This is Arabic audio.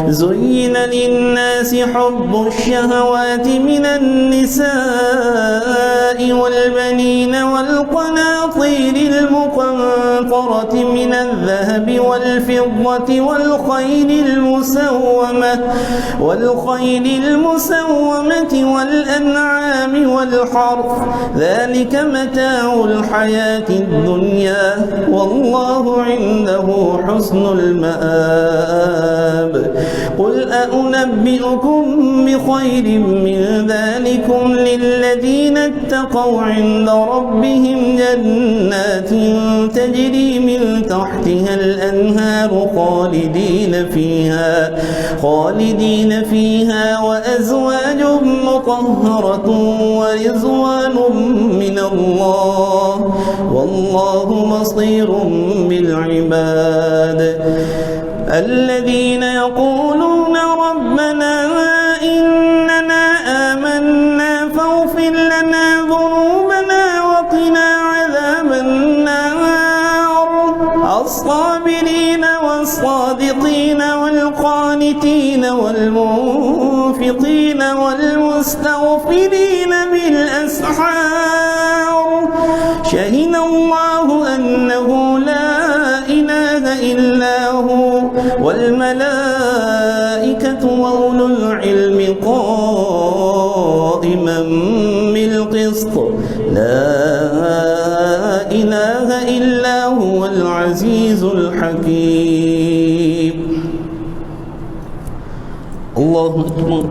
زين للناس حب الشهوات من النساء والبنين والقناطير المقنطرة من الذهب والفضة والخيل المسومة والأنعام والحرث ذلك متاع الحياة الدنيا والله عنده حسن المآب. قل أنبئكم بخير من ذلكم للذين اتقوا عند ربهم جنات تجري من تحتها الأنهار خالدين فيها وأزواج مطهرة ورضوان من الله والله بصير بالعباد. الذين يقولون ربنا إننا آمنا فاغفر لنا ذنوبنا وقنا عذاب النار. الصابرين والصادقين والقانتين والمنفقين والمستغفرين بالأسحار. شهد الله أنه لا إله إلا هو والملائكة وأولو العلم قائما بالقسط لا إله إلا هو العزيز الحكيم. الله أكبر.